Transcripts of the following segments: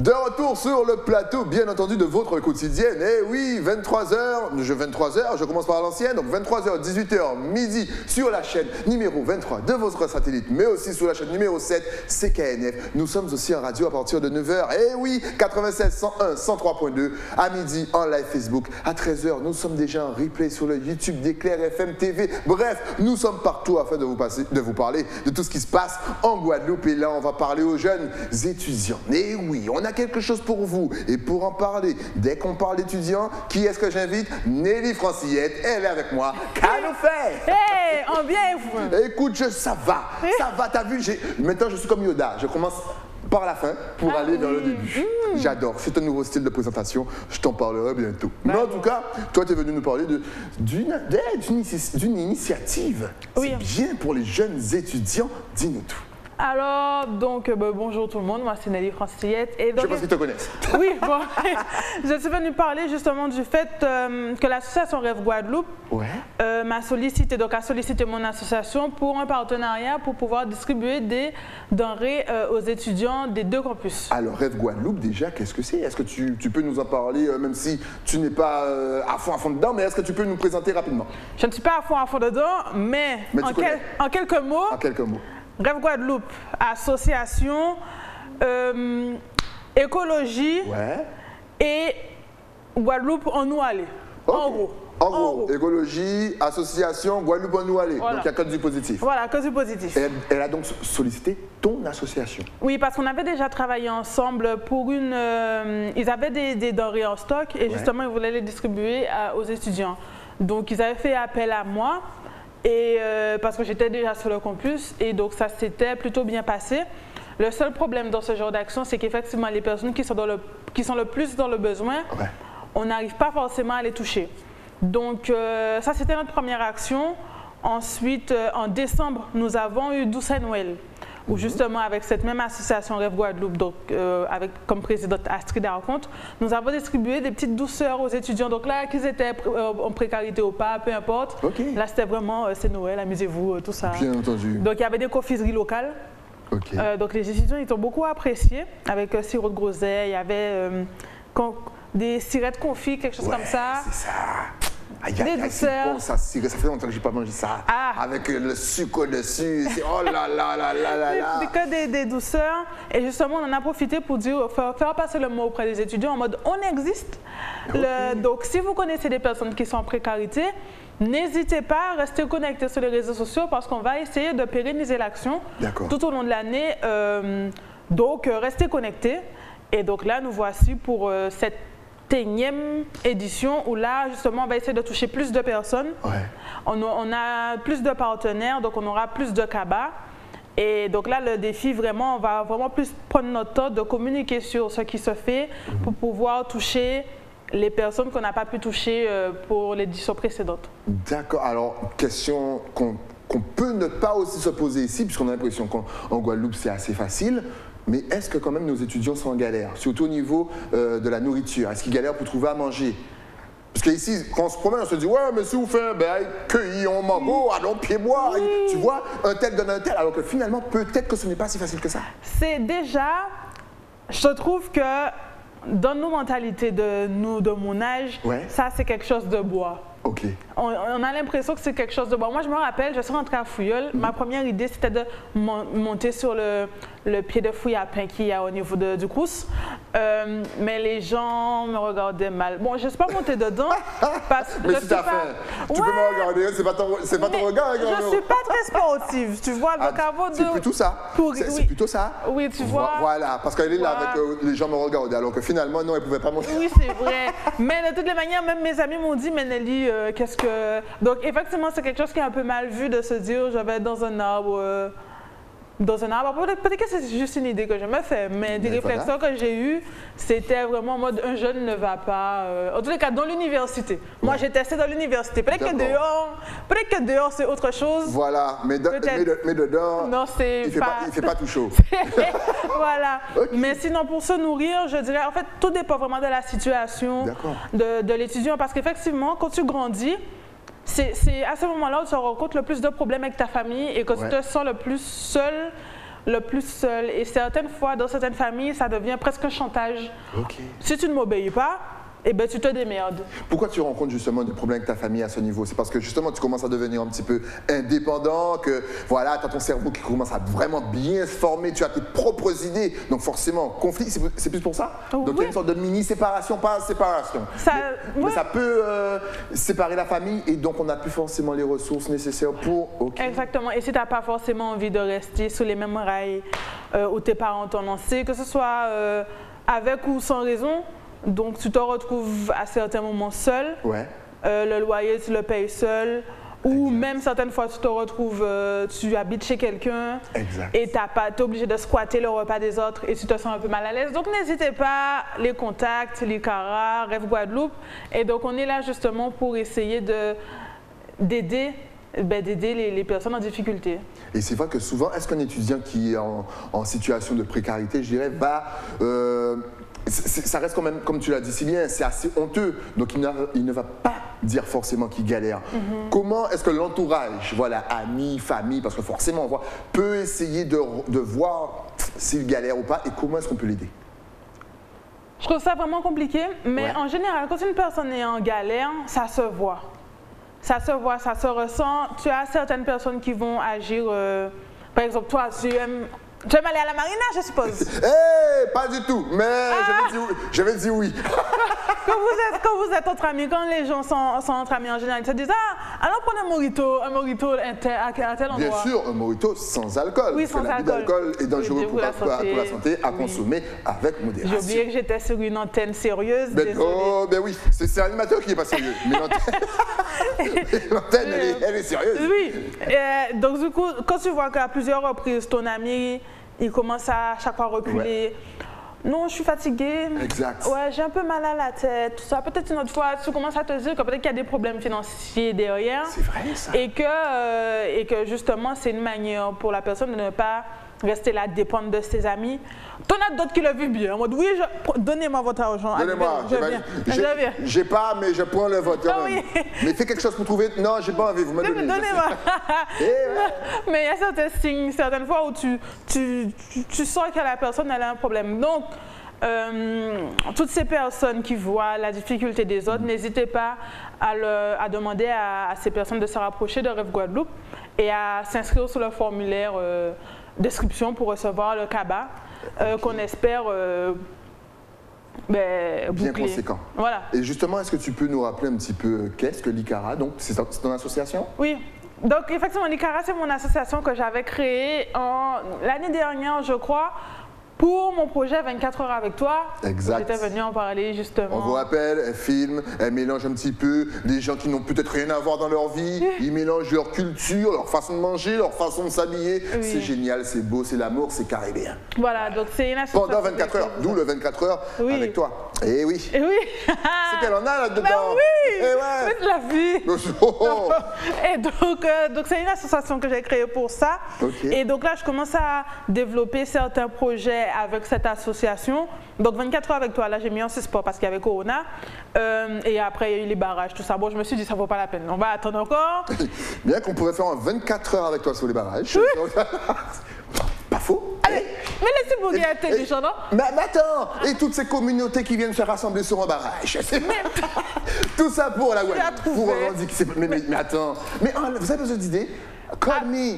De retour sur le plateau, bien entendu, de votre quotidienne. Eh oui, 23h, je commence par l'ancienne, donc 23h, 18h, midi, sur la chaîne numéro 23 de votre satellite, mais aussi sur la chaîne numéro 7, CKNF. Nous sommes aussi en radio à partir de 9h. Eh oui, 96, 101, 103.2, à midi en live Facebook. À 13h, nous sommes déjà en replay sur le YouTube d'Éclair FM TV. Bref, nous sommes partout afin de vous parler de tout ce qui se passe en Guadeloupe. Et là, on va parler aux jeunes étudiants. Eh oui, on a quelque chose pour vous. Et pour en parler, dès qu'on parle d'étudiants, qui est-ce que j'invite? Nelly Francillette, elle est avec moi. Qu'elle nous fait? Hey, on vient vous. Écoute, ça va, t'as vu, maintenant je suis comme Yoda, je commence par la fin pour aller dans le début. J'adore, c'est un nouveau style de présentation, je t'en parlerai bientôt. Mais en tout cas, toi tu es venu nous parler d'une initiative. Oui. C'est bien pour les jeunes étudiants, dis-nous tout. Alors, donc, bonjour tout le monde, moi c'est Nelly Francillette. Et donc, je pense qu'ils te connaissent. Oui, bon, je suis venue parler justement du fait que l'association Rêve Guadeloupe m'a sollicité, donc a sollicité mon association pour un partenariat pour pouvoir distribuer des denrées aux étudiants des deux campus. Alors Rêve Guadeloupe, déjà, qu'est-ce que c'est? Est-ce que tu peux nous en parler, même si tu n'es pas à fond dedans, mais est-ce que tu peux nous présenter rapidement? Je ne suis pas à fond dedans, mais en quelques mots. En quelques mots. Rêve Guadeloupe, association, écologie et Guadeloupe en nous aller. Okay. En gros, écologie, association, Guadeloupe en nous aller. Voilà. Donc il n'y a que du positif. Voilà, que du positif. Elle a donc sollicité ton association. Oui, parce qu'on avait déjà travaillé ensemble pour une... ils avaient des denrées en stock et justement ils voulaient les distribuer aux étudiants. Donc ils avaient fait appel à moi. Et parce que j'étais déjà sur le campus et donc ça s'était plutôt bien passé. Le seul problème dans ce genre d'action, c'est qu'effectivement les personnes qui sont le plus dans le besoin, on n'arrive pas forcément à les toucher. Donc ça c'était notre première action. Ensuite, en décembre, nous avons eu Douce Noël, où justement avec cette même association Rêve Guadeloupe, donc avec comme présidente Astrid Arconte, nous avons distribué des petites douceurs aux étudiants. Donc là, qu'ils étaient en précarité ou pas, peu importe. Là, c'était vraiment, c'est Noël, amusez-vous, tout ça. Bien entendu. Donc il y avait des confiseries locales. Donc les étudiants, ils ont beaucoup apprécié, avec sirop de groseille, il y avait des cirettes confits, quelque chose comme ça. C'est ça. Des douceurs. Bon, ça fait longtemps que je n'ai pas mangé ça. Avec le sucre dessus. Oh là là là là là là. C'est que des douceurs. Et justement, on en a profité pour dire, faire passer le mot auprès des étudiants en mode on existe. Donc, si vous connaissez des personnes qui sont en précarité, n'hésitez pas à rester connectés sur les réseaux sociaux parce qu'on va essayer de pérenniser l'action tout au long de l'année. Donc, restez connectés. Et donc là, nous voici pour cette énième édition où là, justement, on va essayer de toucher plus de personnes. On a plus de partenaires, donc on aura plus de cabas. Et donc là, le défi, vraiment, on va vraiment plus prendre notre temps de communiquer sur ce qui se fait pour pouvoir toucher les personnes qu'on n'a pas pu toucher pour l'édition précédente. D'accord. Alors, question qu'on peut ne pas aussi se poser ici, puisqu'on a l'impression qu'en Guadeloupe, c'est assez facile. Mais est-ce que quand même nos étudiants sont en galère, surtout au niveau de la nourriture? Est-ce qu'ils galèrent pour trouver à manger? Parce qu'ici, quand on se promène, on se dit « Ouais, mais si vous faites, ben, cueillis en mango, allons pied-bois. » Tu vois, un tel donne un tel, alors que finalement, peut-être que ce n'est pas si facile que ça. C'est déjà, je trouve que dans nos mentalités de mon âge, ça c'est quelque chose de bois. On a l'impression que c'est quelque chose de bon. Moi, je me rappelle, je suis rentrée à Fouilleul. Ma première idée, c'était de monter sur le pied de fouille à pain qu'il y a au niveau du Crous. Mais les gens me regardaient mal. Bon, je ne suis pas montée dedans. Parce que mais si tu as fait, tu peux me regarder, c'est pas ton regard. Je ne suis pas très sportive, tu vois. C'est plutôt ça. C'est plutôt ça. Oui, tu vois. Voilà, parce qu'elle est là avec les gens me regardaient, alors que finalement, non, elle ne pouvait pas monter. Oui, c'est vrai. Mais de toutes les manières, même mes amis m'ont dit, mais Nelly, qu'est-ce que... Donc, effectivement, c'est quelque chose qui est un peu mal vu de se dire, je vais être dans un arbre. Peut-être que c'est juste une idée que je me fais, mais des réflexions que j'ai eues, c'était vraiment en mode un jeune ne va pas. En tous les cas, dans l'université. Moi, j'ai testé dans l'université. Peut-être que dehors, c'est autre chose. Voilà, mais dedans, non, il ne fait pas tout chaud. Voilà. Mais sinon, pour se nourrir, je dirais, en fait, tout dépend vraiment de la situation de l'étudiant. Parce qu'effectivement, quand tu grandis, c'est à ce moment-là où tu rencontres le plus de problèmes avec ta famille et que tu te sens le plus seul le plus seul. Et certaines fois, dans certaines familles, ça devient presque un chantage. Ok. Si tu ne m'obéis pas, eh ben, tu te démerdes. Pourquoi tu rencontres justement des problèmes avec ta famille à ce niveau? C'est parce que justement tu commences à devenir un petit peu indépendant, que voilà, tu as ton cerveau qui commence à vraiment bien se former, tu as tes propres idées, donc forcément, conflit, c'est plus pour ça? Donc il y a une sorte de mini-séparation, pas séparation. Mais ça peut séparer la famille et donc on n'a plus forcément les ressources nécessaires pour... Okay. Exactement, et si tu n'as pas forcément envie de rester sous les mêmes rails où tes parents t'ont lancé, que ce soit avec ou sans raison, donc tu te retrouves à certains moments seul, le loyer tu le payes seul, ou même certaines fois tu te retrouves, tu habites chez quelqu'un et tu es obligé de squatter le repas des autres et tu te sens un peu mal à l'aise. Donc n'hésitez pas, les contacts, l'ICARA, Rêve Guadeloupe, et donc on est là justement pour essayer d'aider les personnes en difficulté. Et c'est vrai que souvent, est-ce qu'un étudiant qui est en situation de précarité, je dirais, va... ça reste quand même, comme tu l'as dit si bien, c'est assez honteux. Donc il ne va pas dire forcément qu'il galère. Comment est-ce que l'entourage, voilà, amis, famille, parce que forcément, on voit, peut essayer de voir s'il galère ou pas et comment est-ce qu'on peut l'aider? Je trouve ça vraiment compliqué, mais en général, quand une personne est en galère, ça se voit. Ça se voit, ça se ressent. Tu as certaines personnes qui vont agir, par exemple, toi, tu aimes aller à la marina, je suppose. Pas du tout, mais je vais dire oui. Quand vous êtes entre amis, quand les gens sont entre amis en général, ils se disent allons prendre un mojito à tel endroit. Bien sûr, un mojito sans alcool. Oui, sans alcool. L'alcool est dangereux pour la santé, à consommer avec modération. J'ai oublié que j'étais sur une antenne sérieuse. Ben oui, c'est l'animateur qui n'est pas sérieux. Mais l'antenne, elle est sérieuse. Oui, donc du coup, quand tu vois qu'à plusieurs reprises, ton ami, il commence à chaque fois reculer. Non, je suis fatiguée. Exact. Ouais, j'ai un peu mal à la tête, tout ça. Peut-être une autre fois, tu commences à te dire que peut-être qu'il y a des problèmes financiers derrière. C'est vrai, ça. Et que justement, c'est une manière pour la personne de ne pas rester là, dépendre de ses amis. T'en as d'autres qui le vivent bien. En mode, oui, donnez-moi votre argent. Donnez-moi. Je viens. J'ai pas, mais je prends le vôtre. Mais fais quelque chose pour trouver. Non, j'ai pas envie. Vous me donnez. Donnez-moi. Mais il y a certains signes, certaines fois où tu sens que la personne elle a un problème. Donc, toutes ces personnes qui voient la difficulté des autres, n'hésitez pas à demander à ces personnes de se rapprocher de Rêve Guadeloupe et à s'inscrire sur le formulaire d'inscription pour recevoir le CABA qu'on espère bien boucler. conséquent. Voilà. Et justement, est-ce que tu peux nous rappeler un petit peu qu'est-ce que l'ICARA? Donc, c'est ton association? Oui. Donc, effectivement, l'ICARA, c'est mon association que j'avais créée l'année dernière, je crois, pour mon projet 24 heures avec toi. Exact. J'étais venue en parler justement. On vous rappelle, elle filme, elle mélange un petit peu des gens qui n'ont peut-être rien à voir dans leur vie. Ils mélangent leur culture, leur façon de manger, leur façon de s'habiller. Oui. C'est génial, c'est beau, c'est l'amour, c'est caribéen. Voilà, donc c'est une association. Pendant 24 heures, d'où le 24 heures avec toi. Eh oui. Eh oui. C'est qu'elle en a là-dedans. Ben oui. Eh ouais. C'est de la vie. Et donc c'est une association que j'ai créée pour ça. Okay. Et donc là, je commence à développer certains projets avec cette association. Donc 24 heures avec toi, là j'ai mis en suspens parce qu'il y avait Corona. Et après il y a eu les barrages, tout ça. Bon, je me suis dit ça vaut pas la peine. On va attendre encore. Bien qu'on pourrait faire un 24 heures avec toi sur les barrages. Oui. Pas faux. Allez, mais laissez-moi regarder des gens, non? Mais attends, et toutes ces communautés qui viennent se rassembler sur un barrage. Tout ça pour la Guadeloupe. Pour revendiquer. Mais attends, mais vous avez besoin d'idées? Call me.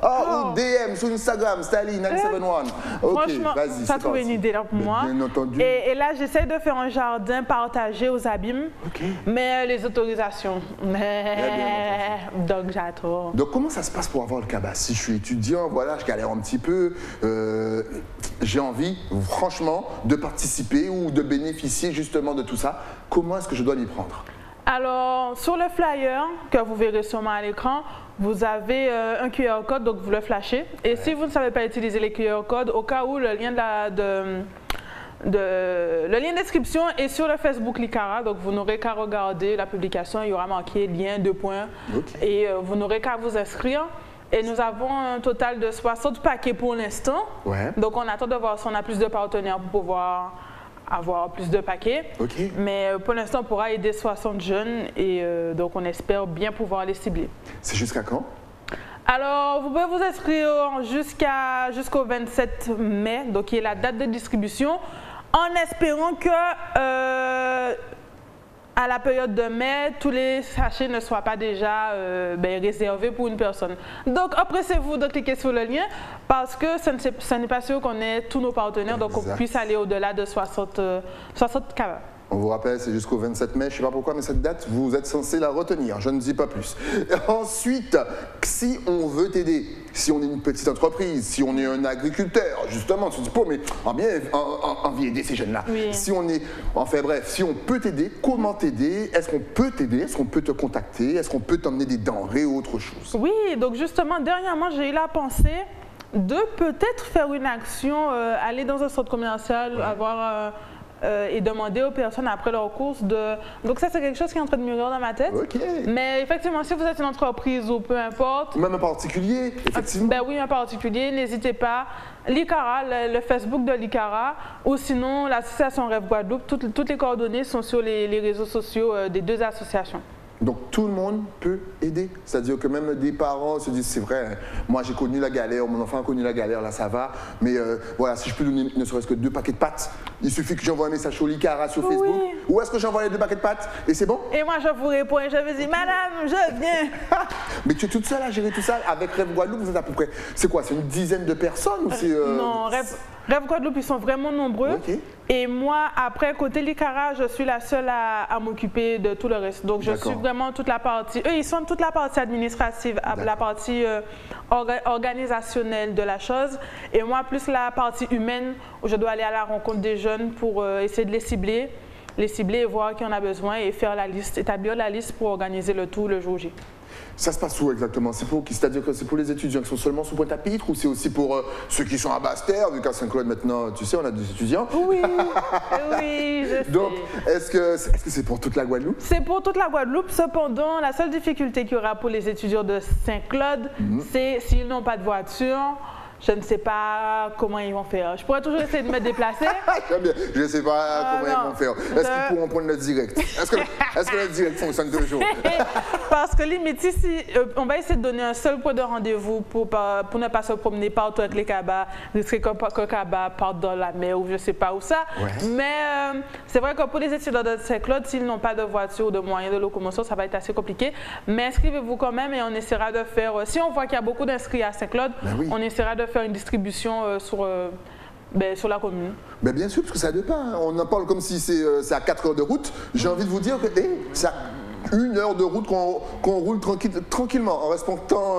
Ou DM sur Instagram, Stali971. Franchement, ça a trouvé une idée là pour moi. Bien entendu. Et là, j'essaie de faire un jardin partagé aux abîmes. Mais les autorisations. Donc, j'attends. Donc, comment ça se passe pour avoir le CABA? Si je suis étudiant, voilà, je galère un petit peu. J'ai envie, franchement, de participer ou de bénéficier justement de tout ça. Comment est-ce que je dois m'y prendre? Alors, sur le flyer que vous verrez sûrement à l'écran, vous avez un QR code, donc vous le flashez. Et si vous ne savez pas utiliser les QR codes, au cas où le lien le lien d'inscription est sur le Facebook l'ICARA, donc vous n'aurez qu'à regarder la publication, il y aura marqué lien 2 points. Et vous n'aurez qu'à vous inscrire. Et nous avons un total de 60 paquets pour l'instant. Donc on attend de voir si on a plus de partenaires pour pouvoir avoir plus de paquets. Mais pour l'instant, on pourra aider 60 jeunes et donc on espère bien pouvoir les cibler. C'est jusqu'à quand? Alors, vous pouvez vous inscrire jusqu'au 27 mai, donc qui est la date de distribution, en espérant que à la période de mai, tous les sachets ne soient pas déjà réservés pour une personne. Donc, empressez-vous de cliquer sur le lien parce que ce n'est pas sûr qu'on ait tous nos partenaires, donc on puisse aller au-delà de 60 cabas. On vous rappelle, c'est jusqu'au 27 mai, je ne sais pas pourquoi, mais cette date, vous êtes censé la retenir, je ne dis pas plus. Ensuite, si on veut t'aider, si on est une petite entreprise, si on est un agriculteur, justement, tu te dis, mais on a bien envie d'aider ces jeunes-là. Oui. Si on est, enfin bref, si on peut t'aider, comment t'aider? Est-ce qu'on peut t'aider? Est-ce qu'on peut te contacter? Est-ce qu'on peut t'emmener des denrées ou autre chose? Oui, donc justement, dernièrement, j'ai eu la pensée de peut-être faire une action, aller dans un centre commercial, avoir... et demander aux personnes après leur course de... Donc ça, c'est quelque chose qui est en train de mûrir dans ma tête. OK. Mais effectivement, si vous êtes une entreprise ou peu importe... Même un particulier, effectivement. Ben oui, un particulier, n'hésitez pas. L'ICARA, le Facebook de l'ICARA, ou sinon l'association Rêve Guadeloupe, toutes les coordonnées sont sur les réseaux sociaux des deux associations. Donc tout le monde peut aider. C'est-à-dire que même des parents se disent, c'est vrai, moi j'ai connu la galère, mon enfant a connu la galère, là ça va. Mais voilà, si je peux donner ne serait-ce que 2 paquets de pâtes, il suffit que j'envoie un message sur l'ICARA sur Facebook. Oui. Où est-ce que j'envoie les 2 paquets de pâtes? Et c'est bon? Et moi je vous réponds et je vous dis, madame, je viens. Mais tu es toute seule à gérer tout ça avec Rêve Guadeloupe, vous êtes à peu près, c'est quoi, c'est une dizaine de personnes ou c'est... Non, Rêve Guadeloupe, ils sont vraiment nombreux. Okay. Et moi, après, côté l'ICARA, je suis la seule à m'occuper de tout le reste. Donc, je suis vraiment toute la partie... Eux, ils sont toute la partie administrative, la partie organisationnelle de la chose. Et moi, plus la partie humaine, où je dois aller à la rencontre des jeunes pour essayer de les cibler et voir qui en a besoin et faire la liste, établir la liste pour organiser le tout le jour J. Ça se passe où exactement? C'est-à-dire que c'est pour les étudiants qui sont seulement sous Pointe-à-Pitre ou c'est aussi pour ceux qui sont à Basse-Terre, vu qu'à Saint-Claude maintenant, tu sais, on a des étudiants? Oui, oui, je sais. Donc, est-ce que c'est pour toute la Guadeloupe? C'est pour toute la Guadeloupe. Cependant, la seule difficulté qu'il y aura pour les étudiants de Saint-Claude, c'est s'ils n'ont pas de voiture. Je ne sais pas comment ils vont faire. Je pourrais toujours essayer de me déplacer. J'aime bien. Je ne sais pas comment ils vont faire. Est-ce qu'ils pourront prendre le direct? Est-ce que le direct fonctionne toujours? Parce que limite, ici, on va essayer de donner un seul point de rendez-vous pour ne pas se promener partout avec les cabas, risquer que cabas partent dans la mer ou je ne sais pas où ça. Ouais. Mais c'est vrai que pour les étudiants de Saint-Claude, s'ils n'ont pas de voiture ou de moyens de locomotion, ça va être assez compliqué. Mais inscrivez-vous quand même et on essaiera de faire... Si on voit qu'il y a beaucoup d'inscrits à Saint-Claude, on essaiera de faire une distribution sur la commune. Ben bien sûr, parce que ça dépend. Hein. On en parle comme si c'est à 4 heures de route. J'ai envie de vous dire que c'est à 1 heure de route qu'on roule tranquillement, en respectant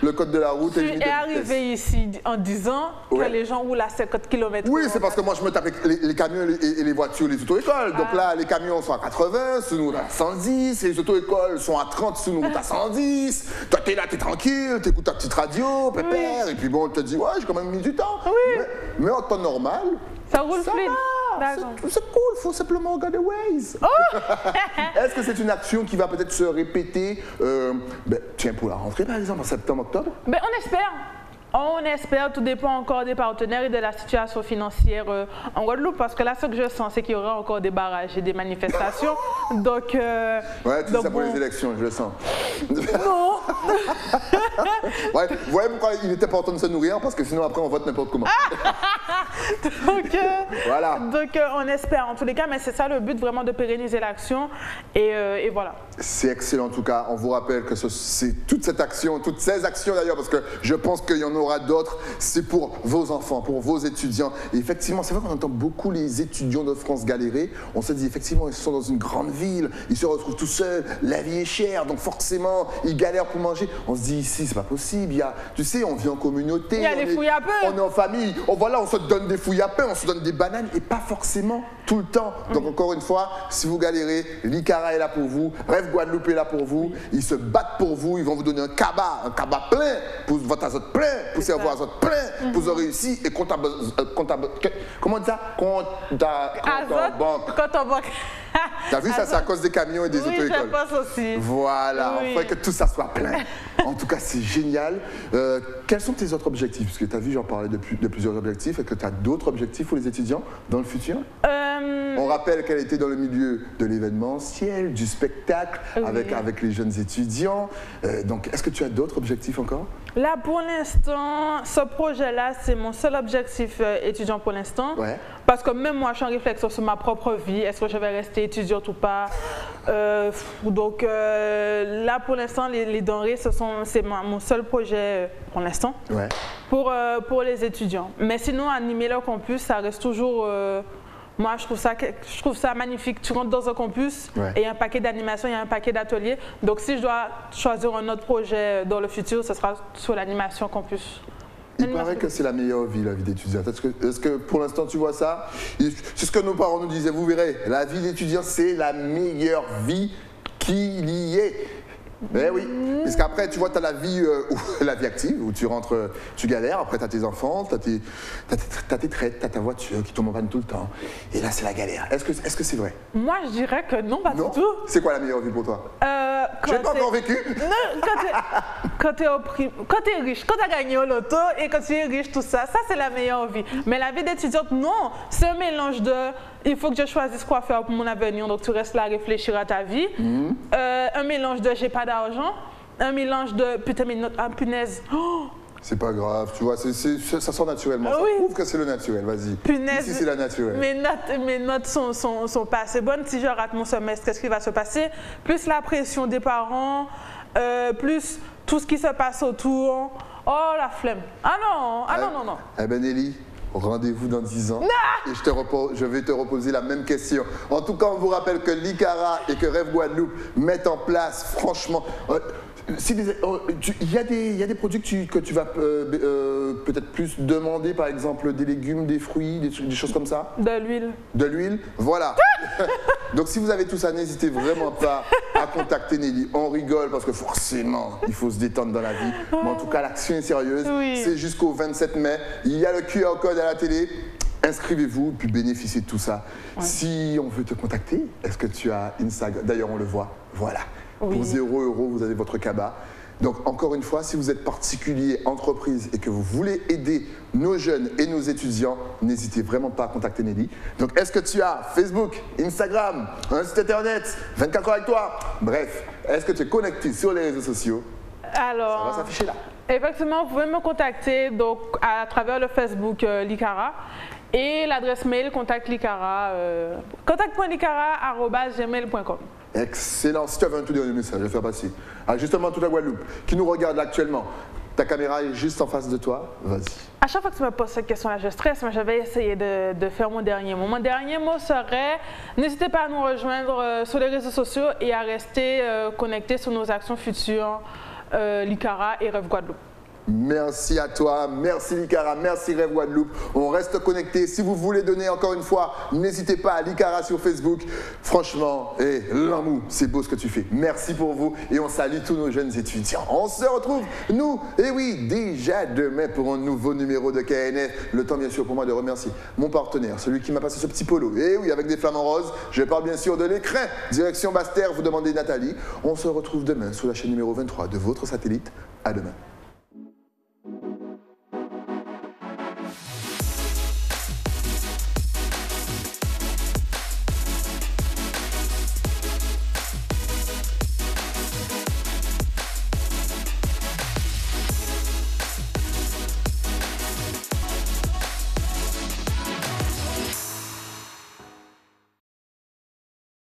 le code de la route. Tu es arrivé ici en disant que les gens roulent à 50 km/h. Oui, c'est parce que moi je me tape avec les camions et les voitures, les auto-écoles. Donc là, les camions sont à 80, sous nous à 110, les auto-écoles sont à 30, sous nous à 110. Toi, t'es là, t'es tranquille, t'écoutes ta petite radio, pépère, et puis bon, on te dit, ouais, j'ai quand même mis du temps. Oui. Mais en temps normal, ça roule fluide. C'est cool, il faut simplement regarder Waze. Oh. Est-ce que c'est une action qui va peut-être se répéter tiens, pour la rentrée par exemple, en septembre, octobre? On espère. On espère, tout dépend encore des partenaires et de la situation financière en Guadeloupe, parce que là, ce que je sens, c'est qu'il y aura encore des barrages et des manifestations. Donc, ouais, tout ça pour les élections, je le sens. Non. Ouais, vous voyez pourquoi il est important de se nourrir, parce que sinon après on vote n'importe comment. Donc, voilà. Donc on espère en tous les cas, mais c'est ça le but, vraiment de pérenniser l'action et voilà. C'est excellent en tout cas. On vous rappelle que c'est toute cette action, toutes ces actions d'ailleurs, parce que je pense qu'il y en aura d'autres, c'est pour vos enfants, pour vos étudiants. Et effectivement, c'est vrai qu'on entend beaucoup les étudiants de France galérer. On se dit effectivement, ils sont dans une grande ville, ils se retrouvent tout seuls, la vie est chère, donc forcément, ils galèrent pour manger. On se dit ici, c'est pas possible. Tu sais, on vit en communauté. Il y a des fouilles à pain. On est en famille. On se donne des fouilles à pain, on se donne des bananes et pas forcément tout le temps. Donc encore une fois, si vous galérez, l'ICARA est là pour vous, Rêve Guadeloupe est là pour vous, ils se battent pour vous, ils vont vous donner un cabas plein, pour votre azote plein, pour servir azote plein, pour vous réussir et compte comment on dit ça? Compte en banque. Compte en banque. T'as vu, ça c'est à cause des camions et des auto-écoles. Oui, je pense aussi. Voilà, il faudrait que tout ça soit plein. En tout cas, c'est génial. Quels sont tes autres objectifs? Parce que tu as vu, j'en parlais de plusieurs objectifs. Est-ce que tu as d'autres objectifs pour les étudiants dans le futur? On rappelle qu'elle était dans le milieu de l'événementiel, du spectacle, avec les jeunes étudiants. Donc, est-ce que tu as d'autres objectifs encore? Là, pour l'instant, ce projet-là, c'est mon seul objectif étudiant pour l'instant. Ouais. Parce que même moi, je suis en réflexion sur ma propre vie. Est-ce que je vais rester étudiante ou pas? Donc là, pour l'instant, les denrées, c'est mon seul projet pour l'instant. Ouais. Pour les étudiants. Mais sinon, animer leur campus, ça reste toujours... moi, je trouve ça magnifique. Tu rentres dans un campus et il y a un paquet d'animations, il y a un paquet d'ateliers. Donc, si je dois choisir un autre projet dans le futur, ce sera sur l'animation campus. Il paraît que c'est la meilleure vie, la vie d'étudiant. Est-ce que pour l'instant tu vois ça? C'est ce que nos parents nous disaient, vous verrez, la vie d'étudiant c'est la meilleure vie qu'il y ait. Ben oui, parce qu'après, tu vois, tu as la vie active, où tu rentres, tu galères, après tu as tes enfants, tu as tes traites, tu as ta voiture qui tombe en panne tout le temps. Et là, c'est la galère. Est-ce que c'est vrai? Moi, je dirais que non, pas du tout. C'est quoi la meilleure vie pour toi? Je n'ai pas encore vécu. Non, quand tu es riche, quand tu as gagné au loto et quand tu es riche, tout ça, c'est la meilleure vie. Mais la vie d'étudiante, non, c'est un mélange de... Il faut que je choisisse quoi faire pour mon avenir, donc tu restes là à réfléchir à ta vie. Un mélange de j'ai pas d'argent, un mélange de putain, mais punaise. Oh, c'est pas grave, tu vois, ça sort naturellement. Ça prouve que c'est le naturel, vas-y. Punaise. Ici, c'est la naturelle. Mes notes sont pas assez bonnes. Si je rate mon semestre, qu'est-ce qui va se passer? Plus la pression des parents, plus tout ce qui se passe autour. Oh, la flemme. Ah non. Eh ben Nelly, rendez-vous dans 10 ans et je vais te reposer la même question. En tout cas, on vous rappelle que l'ICARA et que Rêve Guadeloupe mettent en place, franchement... il y a des produits que tu vas peut-être plus demander, par exemple des légumes, des fruits, des choses comme ça? De l'huile. De l'huile, voilà. Donc si vous avez tout ça, n'hésitez vraiment pas à contacter Nelly. On rigole parce que forcément, il faut se détendre dans la vie. Mais en tout cas, l'action est sérieuse. C'est jusqu'au 27 mai. Il y a le QR code à la télé. Inscrivez-vous, puis bénéficiez de tout ça. Si on veut te contacter, est-ce que tu as Instagram? D'ailleurs, on le voit. Voilà. Pour 0 €, vous avez votre cabas. Donc, encore une fois, si vous êtes particulier, entreprise et que vous voulez aider nos jeunes et nos étudiants, n'hésitez vraiment pas à contacter Nelly. Donc, est-ce que tu as Facebook, Instagram, un site internet, 24 heures avec toi? Bref, est-ce que tu es connecté sur les réseaux sociaux? Alors, ça va s'afficher là. Effectivement, vous pouvez me contacter donc, à travers le Facebook l'ICARA et l'adresse mail contact.licara@gmail.com. Excellent. Si tu avais un tout dernier message à faire passer à justement toute la Guadeloupe qui nous regarde là actuellement, ta caméra est juste en face de toi, vas-y. À chaque fois que tu me poses cette question-là, je stresse, mais je vais essayer de faire mon dernier mot. Mon dernier mot serait, n'hésitez pas à nous rejoindre sur les réseaux sociaux et à rester connectés sur nos actions futures, l'ICARA et Rêve Guadeloupe. Merci à toi, merci l'ICARA, merci Rêve Guadeloupe. On reste connectés. Si vous voulez donner encore une fois, n'hésitez pas à l'ICARA sur Facebook. Franchement, Lamou, c'est beau ce que tu fais. Merci pour vous et on salue tous nos jeunes étudiants. On se retrouve, nous, déjà demain pour un nouveau numéro de KNF. Le temps bien sûr pour moi de remercier mon partenaire, celui qui m'a passé ce petit polo. Avec des flamants roses. Je parle bien sûr de l'écrin. Direction Basse-Terre, vous demandez Nathalie. On se retrouve demain sur la chaîne numéro 23 de votre satellite. À demain.